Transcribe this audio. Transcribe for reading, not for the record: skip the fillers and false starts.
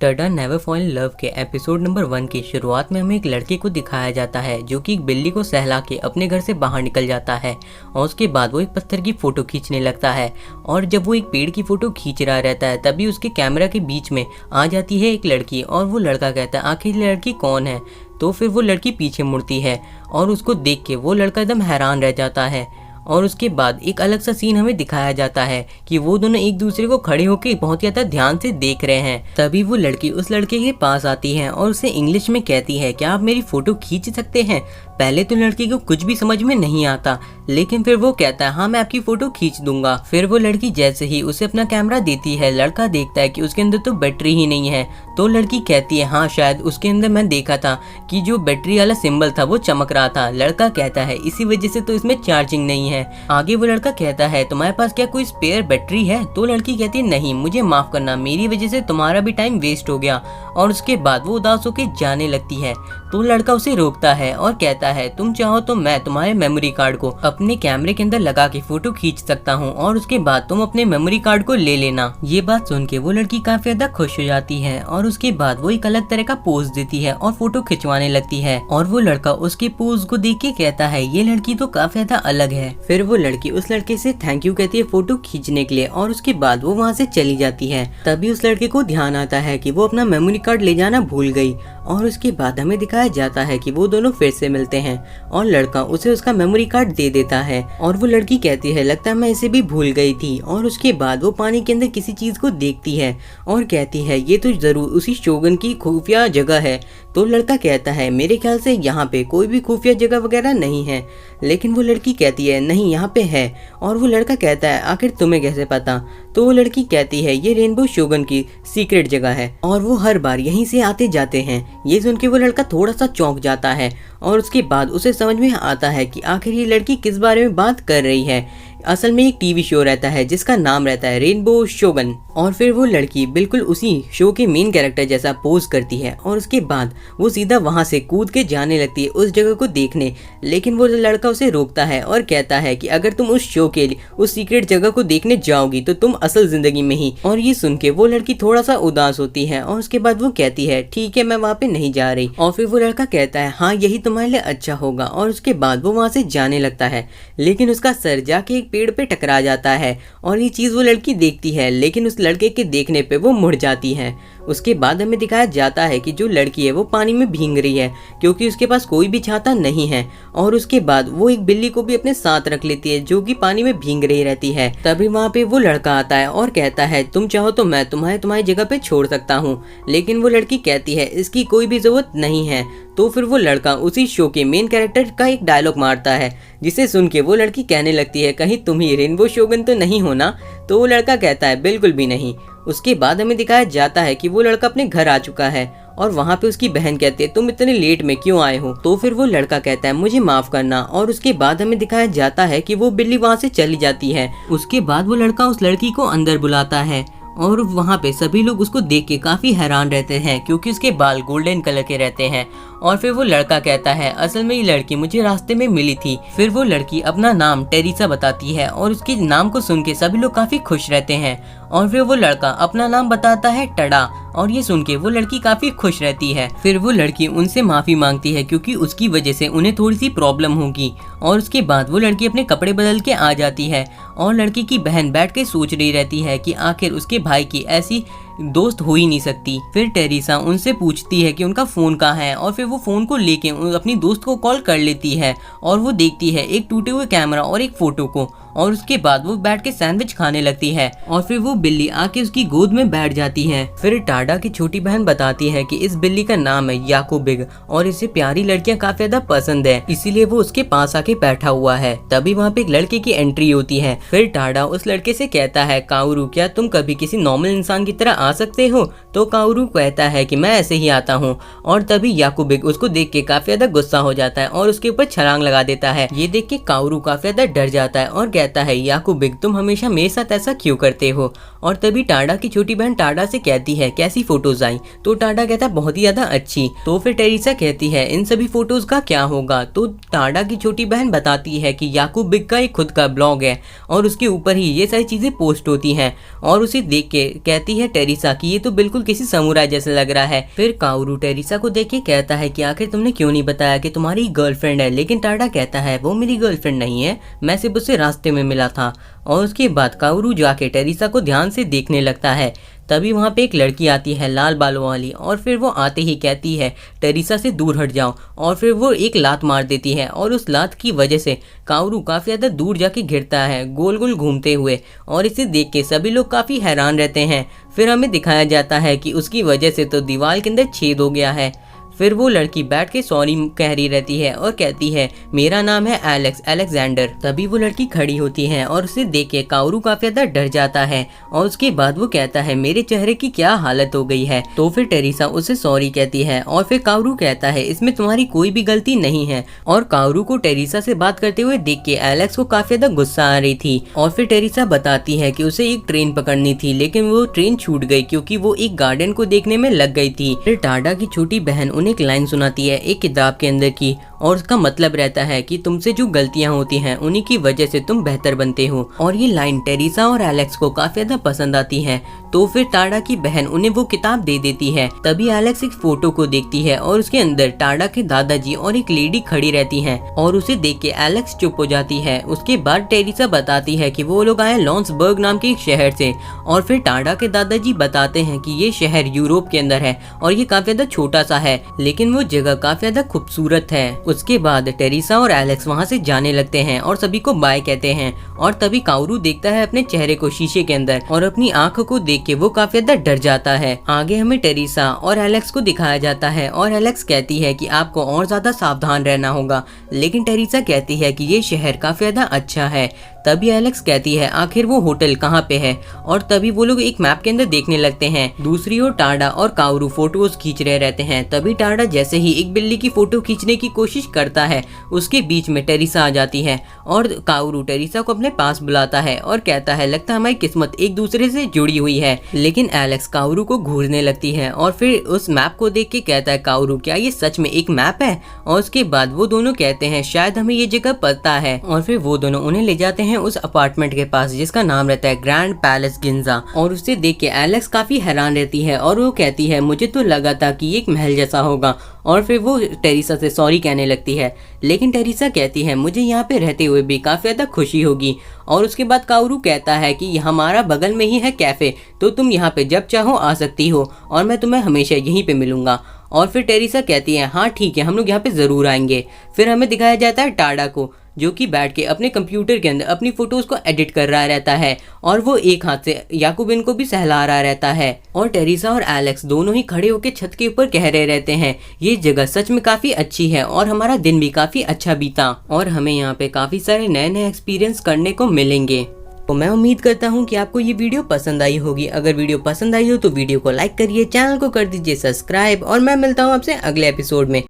Tada never fall in love के episode number 1 की शुरुआत में हमें एक लड़के को दिखाया जाता है जो कि एक बिल्ली को सहला के अपने घर से बाहर निकल जाता है और उसके बाद वो एक पत्थर की फोटो खींचने लगता है। और जब वो एक पेड़ की फोटो खींच रहा रहता है तभी उसके कैमरा के बीच में आ जाती है एक लड़की और वो लड़का कहता है आखिर ये लड़की कौन है। तो फिर वो लड़की पीछे मुड़ती है और उसको देख के वो लड़का एकदम हैरान रह जाता है। और उसके बाद एक अलग सा सीन हमें दिखाया जाता है कि वो दोनों एक दूसरे को खड़े होकर बहुत ज्यादा ध्यान से देख रहे हैं। तभी वो लड़की उस लड़के के पास आती है और उसे इंग्लिश में कहती है क्या आप मेरी फोटो खींच सकते हैं। पहले तो लड़की को कुछ भी समझ में नहीं आता लेकिन फिर वो कहता है हाँ मैं आपकी फोटो खींच दूंगा। फिर वो लड़की जैसे ही उसे अपना कैमरा देती है लड़का देखता है कि उसके अंदर तो बैटरी ही नहीं है। तो लड़की कहती है हाँ शायद उसके अंदर मैं देखा था कि जो बैटरी वाला सिंबल था वो चमक रहा था। लड़का कहता है इसी वजह से तो इसमें चार्जिंग नहीं है। आगे वो लड़का कहता है तुम्हारे पास क्या कोई स्पेयर बैटरी है। तो लड़की कहती है नहीं मुझे माफ करना मेरी वजह से तुम्हारा भी टाइम वेस्ट हो गया। और उसके बाद वो उदास होकर जाने लगती है। तो लड़का उसे रोकता है और कहता है तुम चाहो तो मैं तुम्हारे मेमोरी कार्ड को अपने कैमरे के अंदर लगा के फोटो खींच सकता हूँ और उसके बाद तुम अपने मेमोरी कार्ड को ले लेना। ये बात सुन के वो लड़की काफी ज्यादा खुश हो जाती है और उसके बाद वो एक अलग तरह का पोज देती है और फोटो खिंचवाने लगती है। और वो लड़का उसके पोज को देख के कहता है ये लड़की तो काफी ज्यादा अलग है। फिर वो लड़की उस लड़के से थैंक यू कहती है फोटो खींचने के लिए और उसके बाद वो वहाँ से चली जाती है। तभी उस लड़के को ध्यान आता है कि वो अपना मेमोरी कार्ड ले जाना भूल गई। और उसके बाद हमें दिखाया जाता है कि वो दोनों फिर से मिलते हैं और लड़का उसे उसका मेमोरी कार्ड दे देता है। और वो लड़की कहती है लगता है मैं इसे भी भूल गई थी। और उसके बाद वो पानी के अंदर किसी चीज को देखती है और कहती है ये तो जरूर उसी शोगन की खुफिया जगह है। तो लड़का कहता है मेरे ख्याल से यहाँ पे कोई भी खुफिया जगह वगैरह नहीं है। लेकिन वो लड़की कहती है नहीं यहाँ पे है। और वो लड़का कहता है आखिर तुम्हें कैसे पता। तो वो लड़की कहती है ये रेनबो शोगन की सीक्रेट जगह है और वो हर बार यहीं से आते जाते हैं। ये सुन के वो लड़का थोड़ा सा चौंक जाता है और उसके बाद उसे समझ में आता है कि आखिर ये लड़की किस बारे में बात कर रही है। असल में एक टीवी शो रहता है जिसका नाम रहता है रेनबो शोगन। और फिर वो लड़की बिल्कुल उसी शो के मेन कैरेक्टर जैसा पोज करती है और उसके बाद वो सीधा वहां से कूद के जाने लगती है उस जगह को देखने। लेकिन वो लड़का उसे रोकता है और कहता है कि अगर तुम उस शो के लिए उस सीक्रेट जगह को देखने जाओगी तो तुम असल जिंदगी में ही। और ये सुन के वो लड़की थोड़ा सा उदास होती है और उसके बाद वो कहती है ठीक है मैं वहाँ पे नहीं जा रही। और फिर वो लड़का कहता है हाँ यही तुम्हारे लिए अच्छा होगा। और उसके बाद वो वहाँ से जाने लगता है लेकिन उसका सर जाके एक पेड़ पे टकरा जाता है और ये चीज वो लड़की देखती है लेकिन उस लड़के के देखने पे वो मुड़ जाती है। उसके बाद हमें दिखाया जाता है कि जो लड़की है वो पानी में भीग रही है क्योंकि उसके पास कोई भी छाता नहीं है। और उसके बाद वो एक बिल्ली को भी अपने साथ रख लेती है जो कि पानी में भीग रही रहती है। तभी वहाँ पे वो लड़का आता है और कहता है तुम चाहो तो मैं तुम्हारी जगह पे छोड़ सकता हूँ। लेकिन वो लड़की कहती है इसकी कोई भी जरूरत नहीं है। तो फिर वो लड़का उसी शो के मेन कैरेक्टर का एक डायलॉग मारता है जिसे सुन के वो लड़की कहने लगती है कहीं तुम ही रेनबो शोगन तो नहीं हो ना। तो वो लड़का कहता है बिल्कुल भी नहीं। उसके बाद हमें दिखाया जाता है कि वो लड़का अपने घर आ चुका है और वहाँ पे उसकी बहन कहती है तुम इतने लेट में क्यों आए हो। तो फिर वो लड़का कहता है मुझे माफ करना। और उसके बाद हमें दिखाया जाता है कि वो बिल्ली वहाँ से चली जाती है। उसके बाद वो लड़का उस लड़की को अंदर बुलाता है और वहाँ पे सभी लोग उसको देख के काफी हैरान रहते हैं क्योंकि उसके बाल गोल्डन कलर के रहते हैं। और फिर वो लड़का कहता है असल में ये लड़की मुझे रास्ते में मिली थी। फिर वो लड़की अपना नाम टेरिसा बताती है और उसके नाम को सुन के सभी लोग काफी खुश रहते हैं। और फिर वो लड़का अपना नाम बताता है टडा और ये सुन के वो लड़की काफी खुश रहती है। फिर वो लड़की उनसे माफी मांगती है क्योंकि उसकी वजह से उन्हें थोड़ी सी प्रॉब्लम होगी। और उसके बाद वो लड़की अपने कपड़े बदल के आ जाती है और लड़की की बहन बैठ के सोच रही रहती है कि आखिर उसके भाई की ऐसी दोस्त हो ही नहीं सकती। फिर टेरिसा उनसे पूछती है कि उनका फोन कहाँ है और फिर वो फोन को लेके अपनी दोस्त को कॉल कर लेती है और वो देखती है एक टूटे हुए कैमरा और एक फोटो को। और उसके बाद वो बैठ के सैंडविच खाने लगती है और फिर वो बिल्ली आके उसकी गोद में बैठ जाती है। फिर टाडा की छोटी बहन बताती है कि इस बिल्ली का नाम है याकूबिग और इसे प्यारी लड़कियां काफी ज्यादा पसंद है इसीलिए वो उसके पास आके बैठा हुआ है। तभी वहाँ पे एक लड़के की एंट्री होती है। फिर टाडा उस लड़के से कहता है काउरू क्या तुम कभी किसी नॉर्मल इंसान की तरह आ सकते हो। तो काउरू कहता है कि मैं ऐसे ही आता हूँ। और तभी याकूबिग उसको देख के काफी ज्यादा गुस्सा हो जाता है और उसके ऊपर छलांग लगा देता है। ये देख के काउरू काफी ज्यादा डर जाता है और कहता है याकूबिग तुम हमेशा मेरे साथ ऐसा क्यों करते हो। और तभी टाडा की छोटी बहन टाडा से कहती है कैसी फोटोज आई। तो टाडा कहता है बहुत ही ज्यादा अच्छी। तो फिर टेरिसा कहती है इन सभी फोटोज का क्या होगा। तो टाडा की छोटी बहन बताती है कि याकूबिग का एक खुद का ब्लॉग है और उसके ऊपर ही ये सारी चीजें पोस्ट होती हैं। और उसे देख के कहती है टेरिसा टेरिसा कि ये तो बिल्कुल किसी समुराई जैसे लग रहा है। फिर काओरू टेरिसा को देख के कहता है कि आखिर तुमने क्यों नहीं बताया कि तुम्हारी गर्लफ्रेंड है, लेकिन टाडा कहता है वो मेरी गर्लफ्रेंड नहीं है, मैं सिर्फ उससे रास्ते में मिला था। और उसके बाद काओरू जाके टेरिसा को ध्यान से देखने लगता है। तभी वहाँ पे एक लड़की आती है लाल बालों वाली, और फिर वो आते ही कहती है टेरिसा से दूर हट जाओ, और फिर वो एक लात मार देती है और उस लात की वजह से काओरू काफ़ी ज़्यादा दूर जाके गिरता है गोल गोल घूमते हुए, और इसे देख के सभी लोग काफ़ी हैरान रहते हैं। फिर हमें दिखाया जाता है कि उसकी वजह से तो दीवार के अंदर छेद हो गया है। फिर वो लड़की बैठ के सॉरी कह रही रहती है और कहती है मेरा नाम है अलेक्जेंडर। तभी वो लड़की खड़ी होती है और उसे देख के काओरू काफी ज्यादा डर जाता है, और उसके बाद वो कहता है मेरे चेहरे की क्या हालत हो गई है। तो फिर टेरिसा उसे सॉरी कहती है, और फिर काओरू कहता है इसमें तुम्हारी कोई भी गलती नहीं है। और काओरू को टेरिसा से बात करते हुए देख के एलेक्स को काफी ज्यादा गुस्सा आ रही थी। और फिर टेरिसा बताती है कि उसे एक ट्रेन पकड़नी थी, लेकिन वो ट्रेन छूट गई क्योंकि वो एक गार्डन को देखने में लग गई थी। फिर टाडा की छोटी बहन उन्हें एक लाइन सुनाती है एक किताब के अंदर की, और उसका मतलब रहता है कि तुमसे जो गलतियां होती हैं उन्हीं की वजह से तुम बेहतर बनते हो। और ये लाइन टेरिसा और एलेक्स को काफी ज्यादा पसंद आती है। तो फिर टाडा की बहन उन्हें वो किताब दे देती है। तभी एलेक्स एक फोटो को देखती है और उसके अंदर टाडा के दादाजी और एक लेडी खड़ी रहती हैं, और उसे देख के एलेक्स चुप हो जाती है। उसके बाद टेरिसा बताती है कि वो लोग आए लॉन्सबर्ग नाम के एक शहर से, और फिर टाडा के दादाजी बताते हैं कि ये शहर यूरोप के अंदर है और ये काफी ज्यादा छोटा सा है, लेकिन वो जगह काफी ज्यादा खूबसूरत है। उसके बाद टेरिसा और एलेक्स वहाँ से जाने लगते हैं और सभी को बाय कहते हैं। और तभी काओरू देखता है अपने चेहरे को शीशे के अंदर, और अपनी आंखों को देख के वो काफी ज्यादा डर जाता है। आगे हमें टेरिसा और एलेक्स को दिखाया जाता है, और एलेक्स कहती है कि आपको और ज्यादा सावधान रहना होगा, लेकिन टेरिसा कहती है कि ये शहर काफी ज्यादा अच्छा है। तभी एलेक्स कहती है आखिर वो होटल कहाँ पे है, और तभी वो लोग एक मैप के अंदर देखने लगते हैं। दूसरी ओर टाडा और काओरू फोटोज खींच रहे रहते हैं। तभी टाडा जैसे ही एक बिल्ली की फोटो खींचने की कोशिश करता है, उसके बीच में टेरिसा आ जाती है, और काओरू टेरिसा को अपने पास बुलाता है और कहता है लगता है हमारी किस्मत एक दूसरे से जुड़ी हुई है। लेकिन एलेक्स काओरू को घूरने लगती है, और फिर उस मैप को देख के कहता है काओरू क्या ये सच में एक मैप है। और उसके बाद वो दोनों कहते हैं शायद हमें ये जगह पता है, और फिर वो दोनों उन्हें ले जाते हैं उस अपार्टमेंट के पास जिसका नाम रहता है ग्रैंड पैलेस गिंजा। और उसे देख के एलेक्स काफी हैरान रहती है, और वो कहती है मुझे तो लगा था कि ये एक महल जैसा होगा। और फिर वो टेरिसा से सॉरी कहने लगती है, लेकिन टेरिसा कहती है मुझे यहाँ पे रहते हुए भी काफी ज्यादा खुशी होगी। और उसके बाद काओरू कहता है कि हमारा बगल में ही है कैफे, तो तुम यहाँ पे जब चाहो आ सकती हो, और मैं तुम्हें हमेशा यहीं पे मिलूंगा। और फिर टेरिसा कहती है हाँ ठीक है हम लोग यहाँ पे जरूर आएंगे। फिर हमें दिखाया जाता है टाडा को, जो कि बैठ के अपने कंप्यूटर के अंदर अपनी फोटोज को एडिट कर रहा रहता है, और वो एक हाथ से याकूबिन को भी सहला रहा रहता है। और टेरिसा और एलेक्स दोनों ही खड़े होकर छत के ऊपर कह रहे रहते हैं ये जगह सच में काफी अच्छी है और हमारा दिन भी काफी अच्छा बीता, और हमें यहाँ पे काफी सारे नए नए एक्सपीरियंस करने को मिलेंगे। तो मैं उम्मीद करता हूँ कि आपको ये वीडियो पसंद आई होगी। अगर वीडियो पसंद आई हो तो वीडियो को लाइक करिए, चैनल को कर दीजिए सब्सक्राइब, और मैं मिलता हूँ आपसे अगले एपिसोड में।